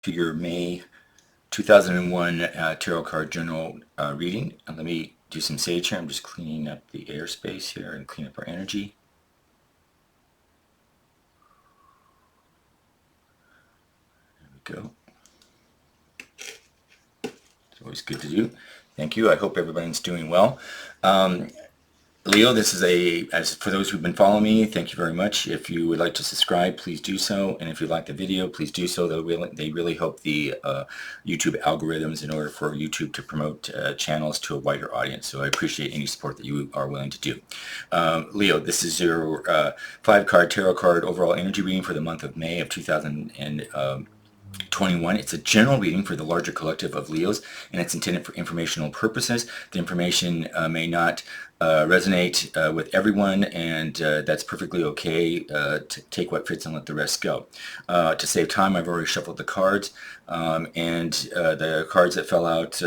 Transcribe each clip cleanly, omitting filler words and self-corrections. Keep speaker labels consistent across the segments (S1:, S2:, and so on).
S1: to your May 2001 Tarot Card General reading. And let me do some sage here. I'm just cleaning up the airspace here and clean up our energy. There we go. It's always good to do. Thank you. I hope everybody's doing well. Leo, this is as for those who've been following me, thank you very much. If you would like to subscribe, please do so. And if you like the video, please do so. They really help the YouTube algorithms in order for YouTube to promote channels to a wider audience. So I appreciate any support that you are willing to do. Leo, this is your 5-card tarot card overall energy reading for the month of May of 2021. It's a general reading for the larger collective of Leos, and it's intended for informational purposes. The information may not resonate with everyone, and that's perfectly okay. To take what fits and let the rest go. To save time, I've already shuffled the cards, and the cards that fell out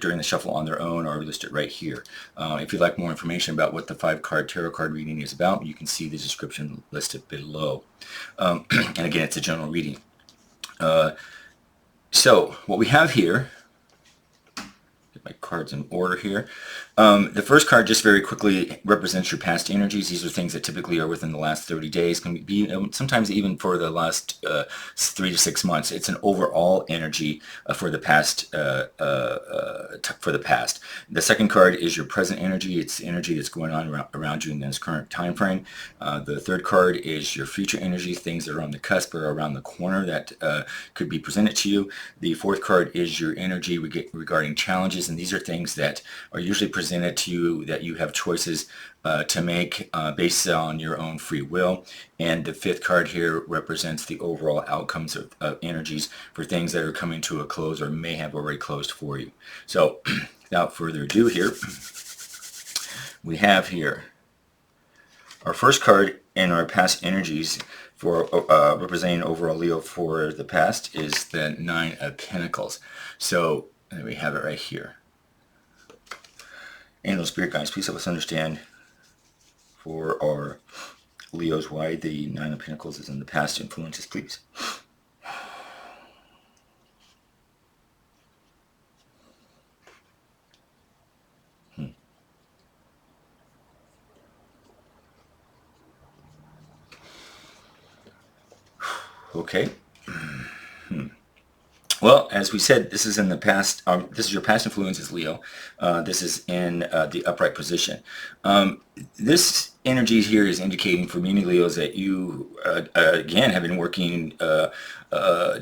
S1: during the shuffle on their own are listed right here. If you'd like more information about what the 5-card tarot card reading is about, you can see the description listed below. And again, it's a general reading. So what we have here, get my cards in order here. The first card just very quickly represents your past energies. These are things that typically are within the last 30 days, can be sometimes even for the last 3 to 6 months. It's an overall energy for the past. The second card is your present energy. It's energy that's going on around you in this current time frame. The third card is your future energy, things that are on the cusp or around the corner that could be presented to you. The fourth card is your energy regarding challenges, and these are things that are usually presented to you that you have choices to make based on your own free will. And the fifth card here represents the overall outcomes of energies for things that are coming to a close or may have already closed for you. So without further ado here, we have here our first card in our past energies for representing overall Leo for the past is the 9 of Pentacles. So we have it right here. Angel Spirit Guides, please help us understand for our Leos why the 9 of Pentacles is in the past influences, please. Okay. Well, as we said, this is in the past. This is your past influences, Leo. This is in the upright position. This energy here is indicating for many Leos that you, again, have been working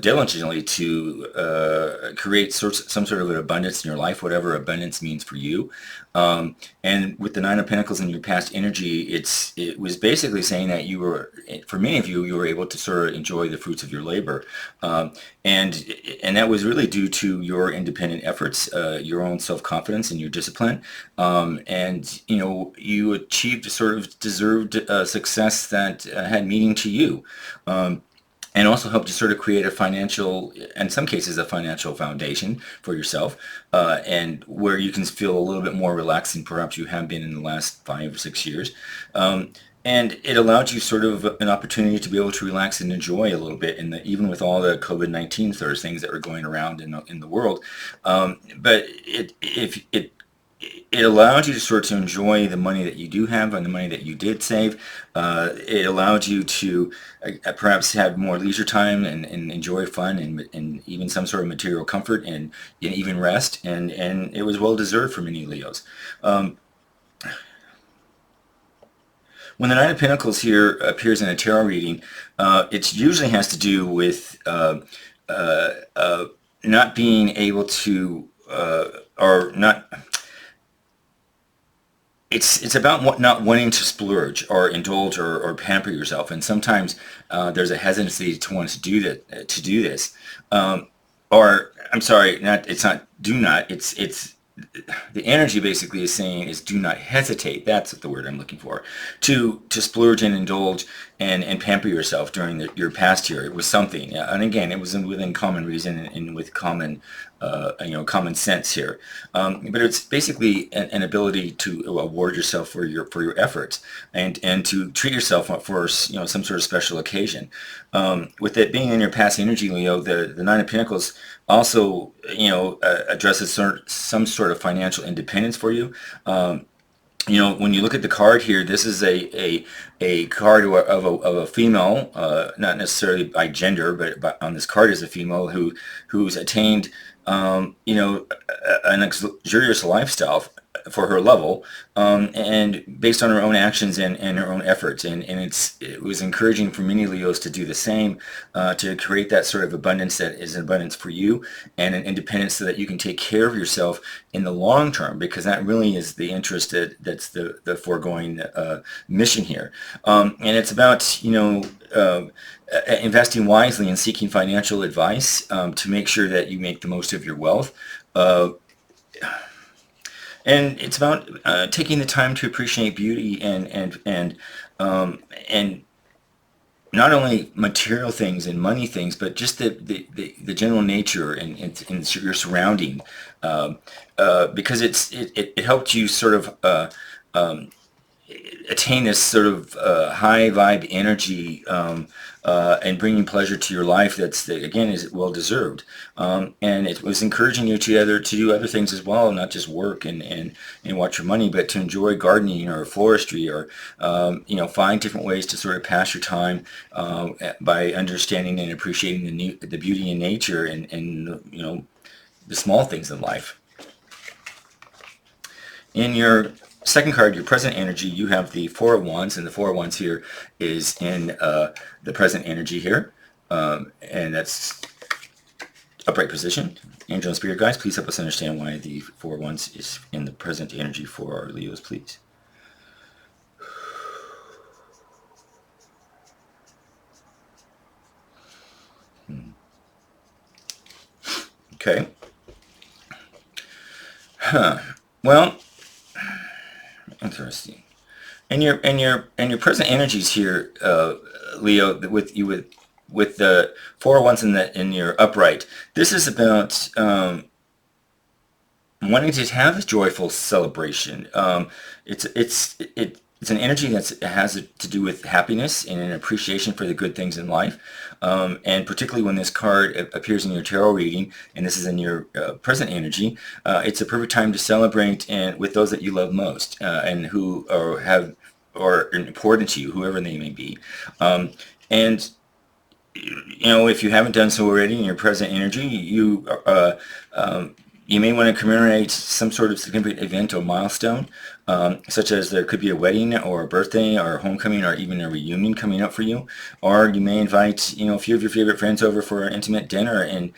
S1: diligently to create some sort of an abundance in your life, whatever abundance means for you. And with the 9 of Pentacles in your past energy, it was basically saying that you were, for many of you, you were able to sort of enjoy the fruits of your labor. And that was really due to your independent efforts, your own self-confidence and your discipline. And, you know, you achieved a sort of deserved success that had meaning to you. And also helped you sort of create a financial, in some cases, a financial foundation for yourself, and where you can feel a little bit more relaxed than perhaps you have been in the last 5 or 6 years. And it allowed you sort of an opportunity to be able to relax and enjoy a little bit, even with all the COVID-19 sort of things that were going around in the world. But it allowed you to sort of enjoy the money that you do have and the money that you did save. It allowed you to perhaps have more leisure time and enjoy fun and even some sort of material comfort and even rest. And it was well deserved for many Leos. When the 9 of Pentacles here appears in a tarot reading, it usually has to do with not being able to, or not. It's about not wanting to splurge or indulge or pamper yourself, and sometimes there's a hesitancy to want to do that, to do this, or I'm sorry, it's not do not. It's the energy basically is saying is do not hesitate. That's the word I'm looking for. To splurge and indulge and pamper yourself during your past year. It was something, and again, it was within common reason and with common common sense here. But it's basically an ability to award yourself for your efforts, and to treat yourself for some sort of special occasion. With it being in your past energy, Leo, the Nine of Pentacles also addresses some sort of financial independence for you. When you look at the card here, this is a card of a female, not necessarily by gender, but on this card is a female who's attained, an luxurious lifestyle for her level, and based on her own actions and her own efforts. And it was encouraging for many Leos to do the same, to create that sort of abundance that is an abundance for you, and an independence so that you can take care of yourself in the long term, because that really is the interest that's the foregoing mission here. And it's about, investing wisely and seeking financial advice, to make sure that you make the most of your wealth. And it's about taking the time to appreciate beauty and not only material things and money things, but just the general nature and your surrounding, because it helped you sort of attain this sort of high vibe energy, and bringing pleasure to your life that again is well deserved. And it was encouraging you to do other things as well, not just work and watch your money, but to enjoy gardening or forestry, or find different ways to sort of pass your time, by understanding and appreciating the beauty in nature, and the small things in life. In your second card, your present energy, you have the Four of Wands, and the Four of Wands here is in the present energy here, and that's upright position. Angel and Spirit guides, please help us understand why the Four of Wands is in the present energy for our Leos, please. Okay. Well, interesting. And your present energies here, Leo, with the Four of Wands in your upright. This is about wanting to have a joyful celebration. It's an energy that has to do with happiness and an appreciation for the good things in life. And particularly when this card appears in your tarot reading, and this is in your present energy, it's a perfect time to celebrate and with those that you love most, and who are important to you, whoever they may be. And if you haven't done so already in your present energy, you may want to commemorate some sort of significant event or milestone, such as there could be a wedding or a birthday or a homecoming or even a reunion coming up for you. Or you may invite a few of your favorite friends over for an intimate dinner, and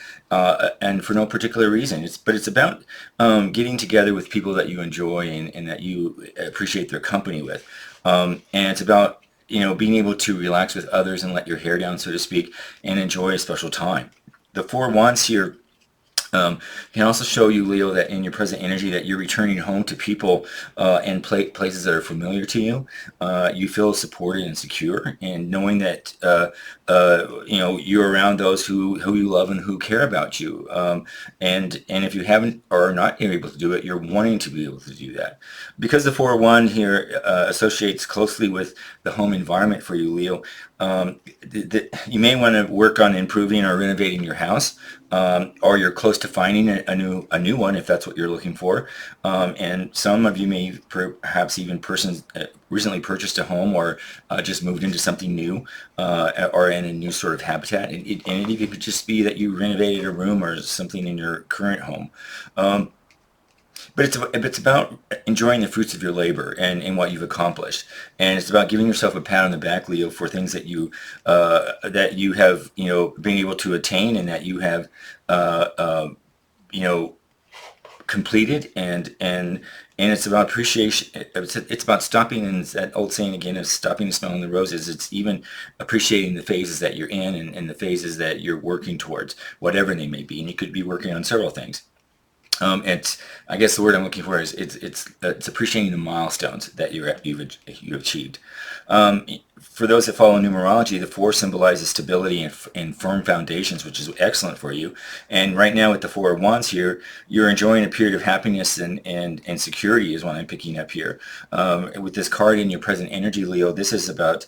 S1: for no particular reason. It's about getting together with people that you enjoy and that you appreciate their company with. And it's about being able to relax with others and let your hair down, so to speak, and enjoy a special time. The Four of Wands here can also show you, Leo, that in your present energy that you're returning home to people and places that are familiar to you. You feel supported and secure, and knowing that you're around those who you love and who care about you. And if you haven't or are not able to do it, you're wanting to be able to do that. Because the 401 here associates closely with the home environment for you, Leo, you may want to work on improving or renovating your house, or you're close to finding a new one if that's what you're looking for. And some of you may perhaps even recently purchased a home, or just moved into something new, or in a new sort of habitat. And it even could just be that you renovated a room or something in your current home. But it's about enjoying the fruits of your labor and what you've accomplished, and it's about giving yourself a pat on the back, Leo, for things that you have been able to attain, and that you have completed, and it's about appreciation. It's about stopping, and that old saying again of stopping and smelling the roses. It's even appreciating the phases that you're in, and the phases that you're working towards, whatever they may be, and you could be working on several things. It's, I guess the word I'm looking for is it's appreciating the milestones that you've achieved. Um, for those that follow numerology, the four symbolizes stability and firm foundations, which is excellent for you. And right now with the Four of Wands here, you're enjoying a period of happiness and security is what I'm picking up here. With this card in your present energy, Leo, this is about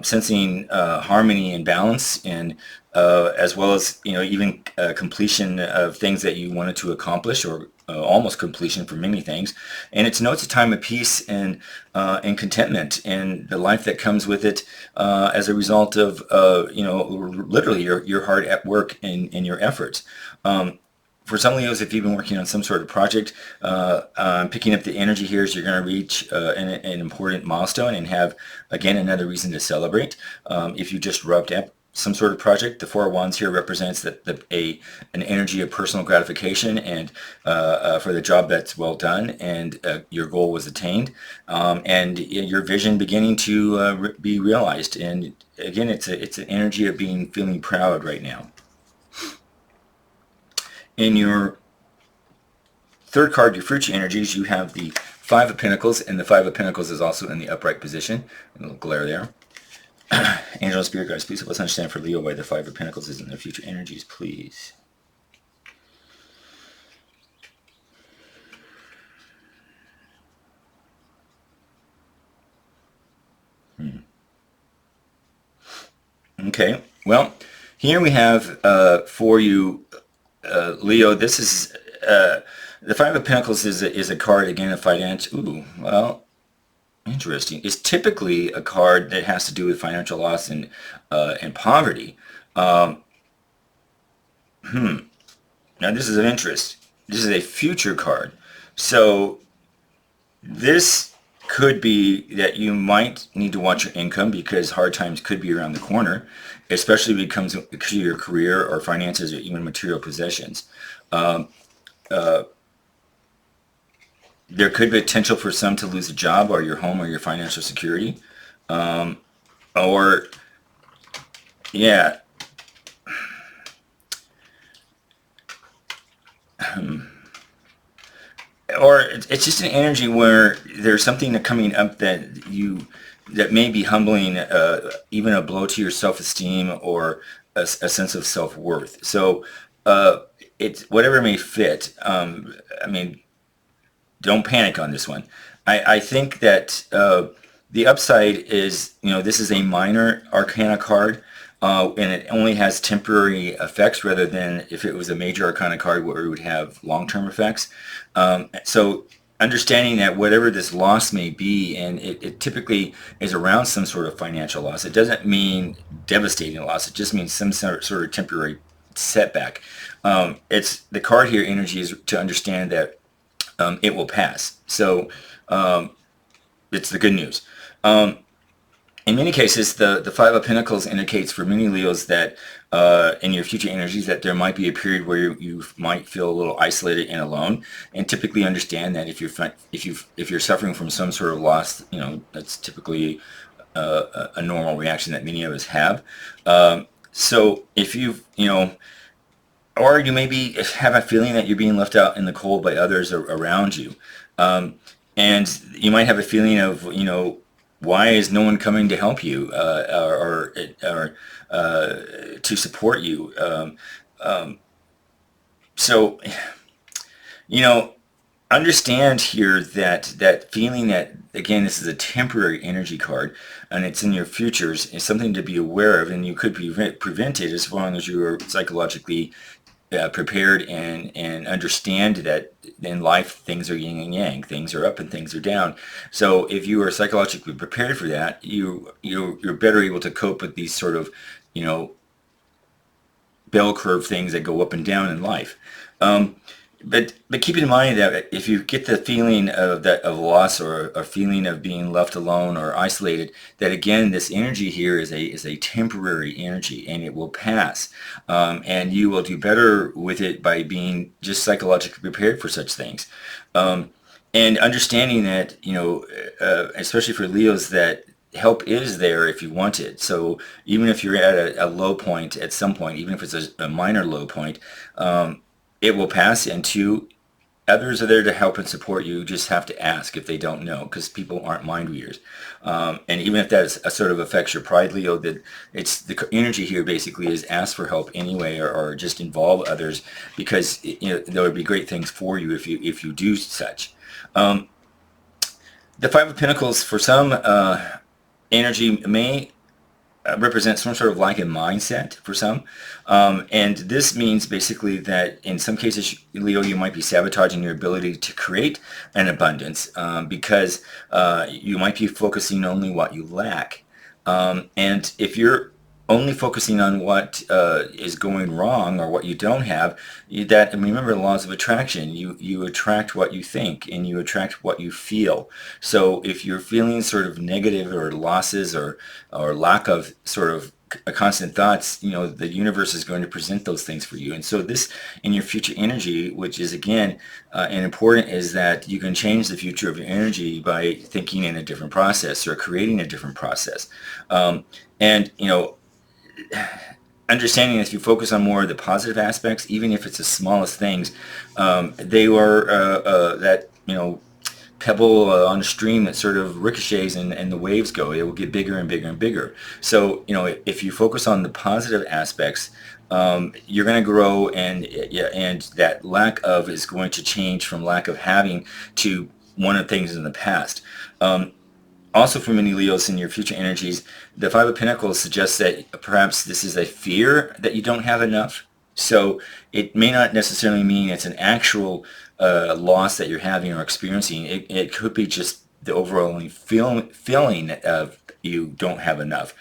S1: sensing harmony and balance, and as well as even completion of things that you wanted to accomplish, or almost completion for many things. And it notes a time of peace and contentment and the life that comes with it as a result of literally your hard at work and your efforts. For some Leos, if you've been working on some sort of project, picking up the energy here is you're going to reach an important milestone and have, again, another reason to celebrate. If you just rubbed up some sort of project, the Four of Wands here represents an energy of personal gratification and for the job that's well done and your goal was attained, and your vision beginning to be realized. And again, it's an energy of feeling proud right now. In your third card, your future energies, you have the Five of Pentacles, and the Five of Pentacles is also in the upright position. A little glare there. Angel and Spirit Guides, please help us understand for Leo why the Five of Pentacles is in their future energies, please. Okay, well, here we have for you, Leo, this is the Five of Pentacles is a card, again, of financial. Ooh, well, interesting. It's typically a card that has to do with financial loss and poverty. Now, this is of interest. This is a future card. So this could be that you might need to watch your income because hard times could be around the corner, especially when it comes to your career or finances or even material possessions. There could be potential for some to lose a job or your home or your financial security. Or, yeah. Or it's just an energy where there's something coming up that may be humbling, even a blow to your self-esteem or a sense of self-worth. So it's whatever may fit. I mean, don't panic on this one. I think that the upside is, this is a minor arcana card, and it only has temporary effects rather than if it was a major arcana card where it would have long-term effects. So understanding that whatever this loss may be, and it typically is around some sort of financial loss. It doesn't mean devastating loss. It just means some sort of temporary setback. It's the card here, energy, is to understand that it will pass. So it's the good news. In many cases, the Five of Pentacles indicates for many Leos that in your future energies that there might be a period where you might feel a little isolated and alone, and typically understand that if you're suffering from some sort of loss, that's typically a normal reaction that many of us have. So if or you maybe have a feeling that you're being left out in the cold by others around you. And you might have a feeling of, why is no one coming to help you or to support you? So, understand here that feeling that, again, this is a temporary energy card and it's in your futures is something to be aware of, and you could prevent it as long as you are psychologically prepared and understand that in life things are yin and yang, things are up and things are down. So if you are psychologically prepared for that, you're better able to cope with these sort of bell curve things that go up and down in life. But keep in mind that if you get the feeling of loss or a feeling of being left alone or isolated, that again this energy here is a temporary energy and it will pass, and you will do better with it by being just psychologically prepared for such things, and understanding that especially for Leos, that help is there if you want it. So even if you're at a low point at some point, even if it's a minor low point, it will pass, and two, others are there to help and support you. You just have to ask if they don't know, because people aren't mind readers. And even if that sort of affects your pride, Leo, that it's the energy here basically is ask for help anyway, or just involve others, because there would be great things for you if you do such. The Five of Pentacles, for some, energy may represent some sort of lack in mindset for some. And this means basically that in some cases, Leo, you might be sabotaging your ability to create an abundance because you might be focusing only what you lack. And if you're only focusing on what is going wrong or what you don't have, and remember the laws of attraction, you attract what you think and you attract what you feel. So if you're feeling sort of negative or losses or lack of sort of constant thoughts, the universe is going to present those things for you. And so this, in your future energy, which is again and important, is that you can change the future of your energy by thinking in a different process or creating a different process. And understanding if you focus on more of the positive aspects, even if it's the smallest things, they were that pebble on a stream that sort of ricochets and the waves go. It will get bigger and bigger and bigger. So if you focus on the positive aspects, you're going to grow, and that lack of is going to change from lack of having to one of the things in the past. Also, for many Leos in your future energies, the Five of Pentacles suggests that perhaps this is a fear that you don't have enough. So it may not necessarily mean it's an actual loss that you're having or experiencing. It could be just the overall feeling of you don't have enough.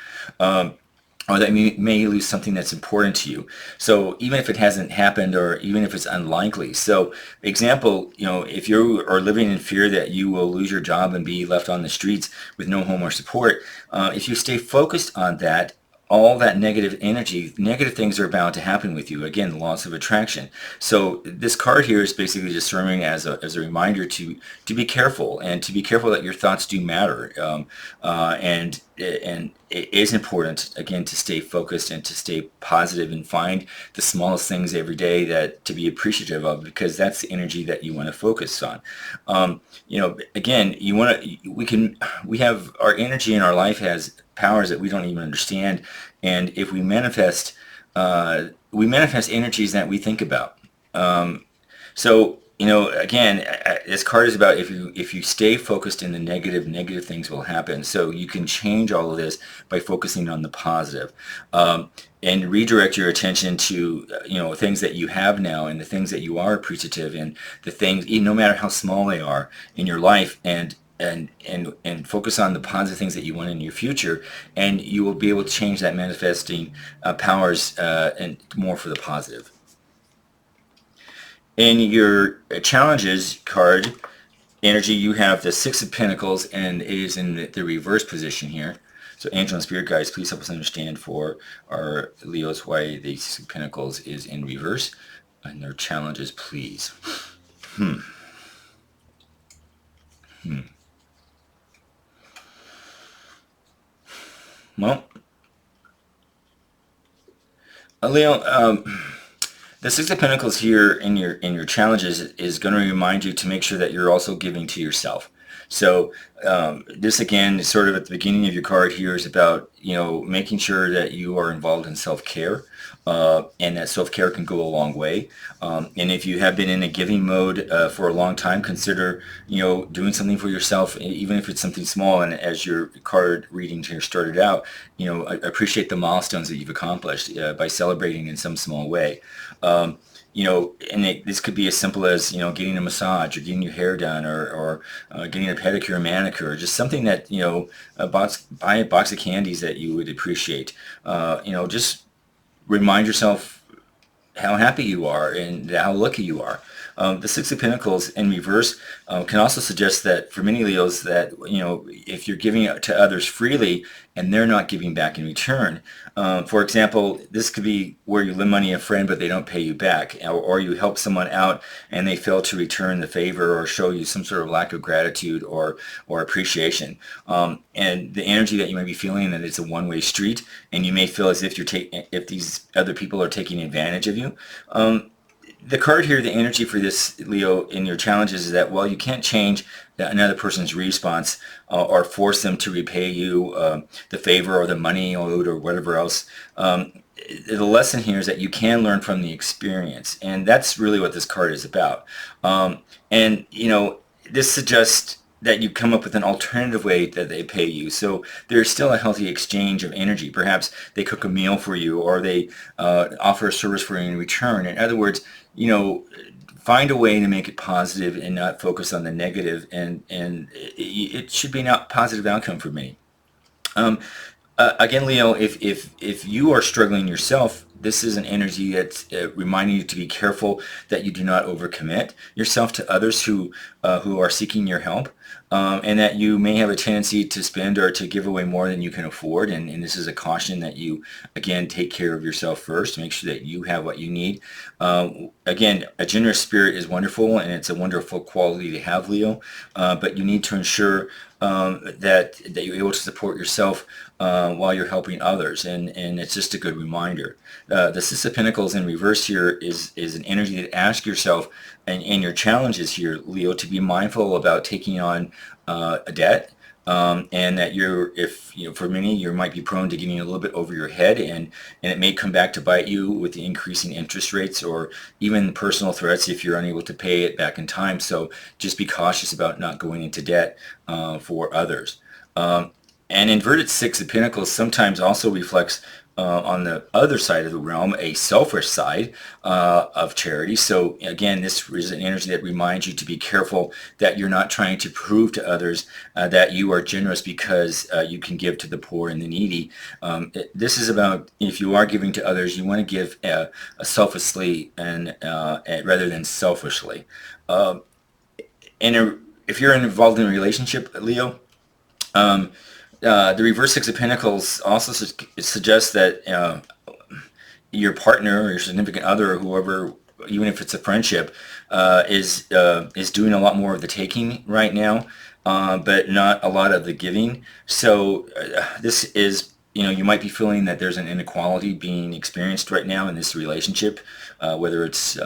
S1: Or that you may lose something that's important to you. So even if it hasn't happened, or even if it's unlikely. So example, if you are living in fear that you will lose your job and be left on the streets with no home or support, if you stay focused on that, all that negative energy, negative things are bound to happen with you. Again, the laws of attraction. So this card here is basically just serving as a reminder to be careful, and to be careful that your thoughts do matter. And it is important, again, to stay focused and to stay positive and find the smallest things every day that to be appreciative of, because that's the energy that you want to focus on. Again, we have our energy in our life has powers that we don't even understand, and if we manifest energies that we think about. So again, this card is about if you stay focused in the negative things will happen. So you can change all of this by focusing on the positive, and redirect your attention to things that you have now, and the things that you are appreciative, and the things, no matter how small they are in your life, and focus on the positive things that you want in your future, and you will be able to change that manifesting powers and more for the positive. In your challenges card energy, you have the Six of Pentacles, and it is in the reverse position here. So angel and spirit guides, please help us understand for our Leos why the Six of Pentacles is in reverse, and their challenges, please. Well, Leo, the Six of Pentacles here in your challenges is going to remind you to make sure that you're also giving to yourself. So this again is sort of at the beginning of your card here is about making sure that you are involved in self-care, and that self-care can go a long way. And if you have been in a giving mode for a long time, consider doing something for yourself, even if it's something small. And as your card reading here started out, appreciate the milestones that you've accomplished by celebrating in some small way. This could be as simple as getting a massage, or getting your hair done, or getting a pedicure or manicure, or just something that buy a box of candies that you would appreciate. Just remind yourself how happy you are and how lucky you are. The Six of Pentacles in reverse can also suggest that for many Leos that if you're giving it to others freely and they're not giving back in return. For example, this could be where you lend money to a friend but they don't pay you back, or you help someone out and they fail to return the favor or show you some sort of lack of gratitude or appreciation. And the energy that you may be feeling, that it's a one-way street, and you may feel as if if these other people are taking advantage of you. the card here, the energy for this, Leo, in your challenges is that while you can't change another person's response or force them to repay you the favor or the money owed or whatever else, the lesson here is that you can learn from the experience, and that's really what this card is about. And this suggests that you come up with an alternative way that they pay you. So there's still a healthy exchange of energy. Perhaps they cook a meal for you, or they offer a service for you in return. In other words, find a way to make it positive and not focus on the negative, and it should be a positive outcome for me. Again, Leo, if you are struggling yourself, this is an energy that's reminding you to be careful that you do not overcommit yourself to others who are seeking your help, and that you may have a tendency to spend or to give away more than you can afford. And this is a caution that you, again, take care of yourself first. Make sure that you have what you need. Again, a generous spirit is wonderful, and it's a wonderful quality to have, Leo, but you need to ensure that you're able to support yourself while you're helping others, and it's just a good reminder. The Six of Pentacles in reverse here is an energy that asks yourself, and your challenge is here, Leo, to be mindful about taking on a debt, and that for many, you might be prone to getting a little bit over your head, and it may come back to bite you with the increasing interest rates or even personal threats if you're unable to pay it back in time. So just be cautious about not going into debt for others. And inverted Six of Pentacles sometimes also reflects on the other side of the realm, a selfish side of charity. So again, this is an energy that reminds you to be careful that you're not trying to prove to others that you are generous because you can give to the poor and the needy. This is about, if you are giving to others, you want to give selflessly and rather than selfishly. If you're involved in a relationship, Leo, the reverse Six of Pentacles also suggests that your partner or your significant other or whoever, even if it's a friendship, is doing a lot more of the taking right now, but not a lot of the giving. So this is, you might be feeling that there's an inequality being experienced right now in this relationship, whether it's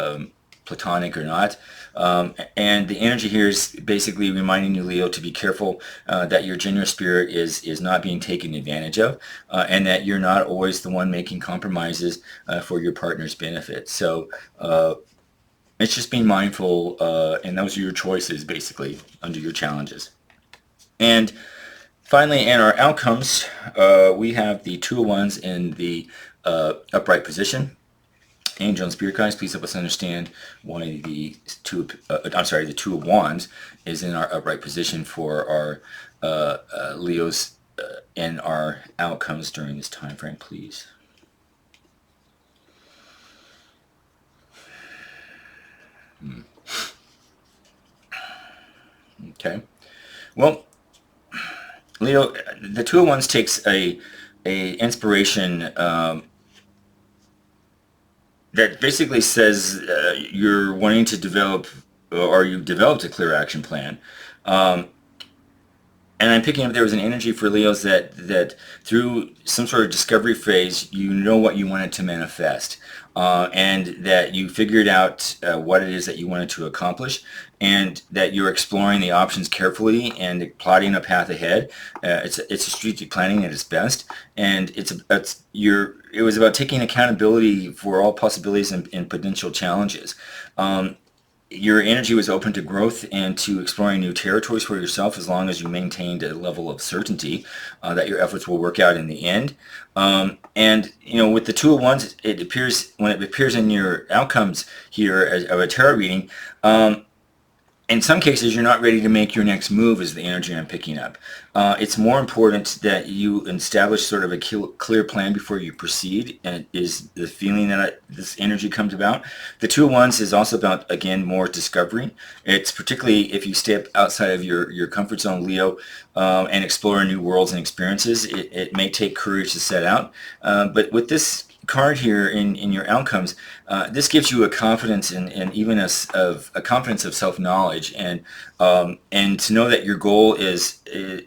S1: platonic or not. And the energy here is basically reminding you, Leo, to be careful that your generous spirit is not being taken advantage of, and that you're not always the one making compromises for your partner's benefit. So it's just being mindful, and those are your choices, basically, under your challenges. And finally, in our outcomes, we have the Two of Wands in the upright position. Angel and Spirit Guides, please help us understand why the Two of Wands is in our upright position for our Leos and our outcomes during this time frame, please. Okay. Well, Leo, the Two of Wands takes a inspiration that basically says you're wanting to develop, or you've developed a clear action plan. And I'm picking up there was an energy for Leos that through some sort of discovery phase, you know what you wanted to manifest, and that you figured out what it is that you wanted to accomplish, and that you're exploring the options carefully and plotting a path ahead. It's a strategic planning at its best, and it was about taking accountability for all possibilities and potential challenges. Your energy was open to growth and to exploring new territories for yourself, as long as you maintained a level of certainty that your efforts will work out in the end. And with the Two of Wands, it appears, when it appears in your outcomes here of a tarot reading, in some cases, you're not ready to make your next move, is the energy I'm picking up. It's more important that you establish sort of a clear plan before you proceed, and is the feeling that this energy comes about. The Two of Wands is also about, again, more discovery. It's particularly if you step outside of your comfort zone, Leo, and explore new worlds and experiences. It may take courage to set out, but with this card here in your outcomes, this gives you a confidence and even a confidence of self-knowledge, and to know that your goal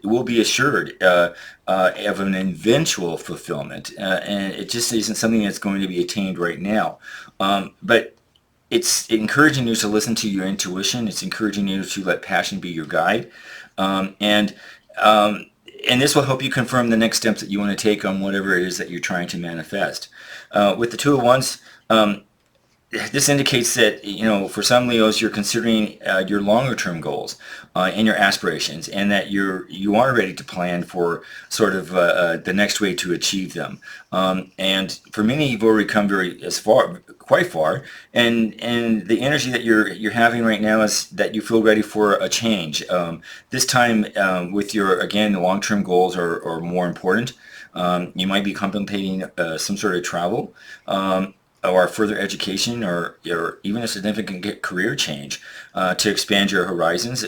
S1: will be assured of an eventual fulfillment, and it just isn't something that's going to be attained right now. But it's encouraging you to listen to your intuition. It's encouraging you to let passion be your guide. Um, and um, and this will help you confirm the next steps that you want to take on whatever it is that you're trying to manifest. With the Two of Wands, this indicates that, for some Leos, you're considering your longer term goals and your aspirations, and that you are ready to plan for sort of the next way to achieve them. And for many, you've already come quite far, and the energy that you're having right now is that you feel ready for a change. This time, with your, again, long term goals are more important. You might be contemplating some sort of travel. Or further education, or even a significant career change to expand your horizons,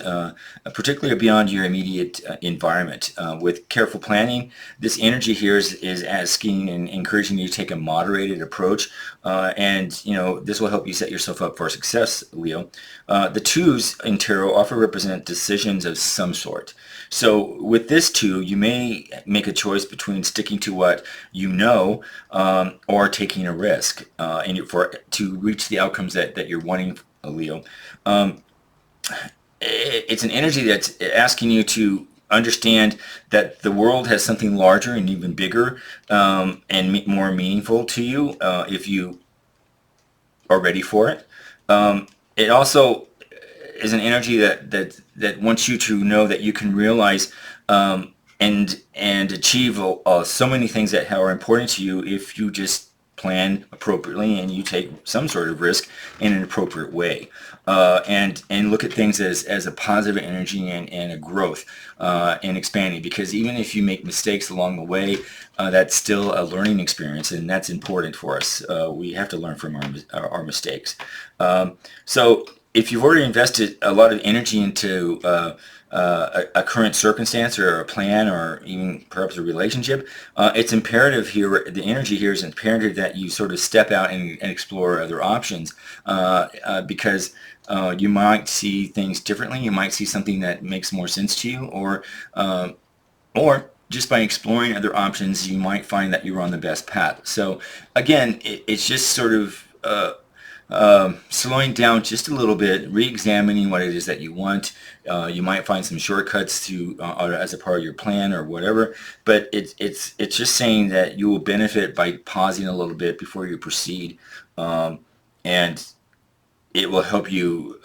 S1: particularly beyond your immediate environment. With careful planning, this energy here is asking and encouraging you to take a moderated approach, and this will help you set yourself up for success, Leo. The twos in tarot often represent decisions of some sort. So with this two, you may make a choice between sticking to what you know, or taking a risk to reach the outcomes that you're wanting, Leo. It's an energy that's asking you to understand that the world has something larger and even bigger, and more meaningful to you, if you are ready for it. It also is an energy that wants you to know that you can realize, and achieve so many things that are important to you if you just plan appropriately and you take some sort of risk in an appropriate way, and look at things as a positive energy and a growth, and expanding, because even if you make mistakes along the way, that's still a learning experience, and that's important for us. We have to learn from our mistakes. So if you've already invested a lot of energy into a current circumstance or a plan or even perhaps a relationship, it's imperative here, the energy here is imperative that you sort of step out and explore other options, because you might see things differently. You might see something that makes more sense to you, or just by exploring other options, you might find that you're on the best path. So again, it's just sort of slowing down just a little bit, re-examining what it is that you want. You might find some shortcuts as a part of your plan or whatever, but it's just saying that you will benefit by pausing a little bit before you proceed, and it will help you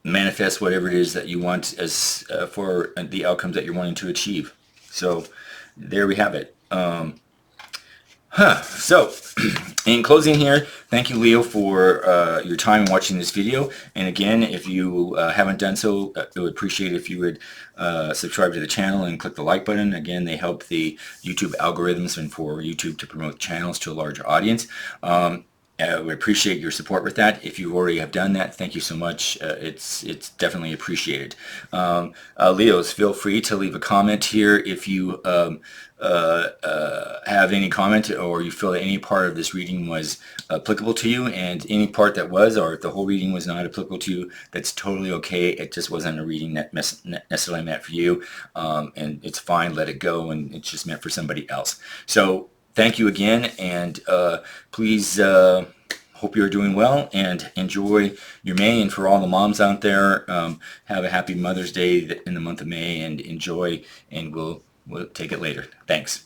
S1: manifest whatever it is that you want as for the outcomes that you're wanting to achieve. So there we have it. So, in closing here, thank you, Leo, for your time in watching this video. And again, if you haven't done so, I would appreciate it if you would subscribe to the channel and click the like button. Again, they help the YouTube algorithms and for YouTube to promote channels to a larger audience. We appreciate your support with that. If you already have done that, thank you so much. It's definitely appreciated. Leos, feel free to leave a comment here if you have any comment, or you feel that any part of this reading was applicable to you, and any part that was, or if the whole reading was not applicable to you, that's totally okay. It just wasn't a reading that necessarily meant for you, and it's fine. Let it go, and it's just meant for somebody else. So thank you again, and please, hope you're doing well and enjoy your May. And for all the moms out there, have a happy Mother's Day in the month of May, and enjoy, and we'll take it later. Thanks.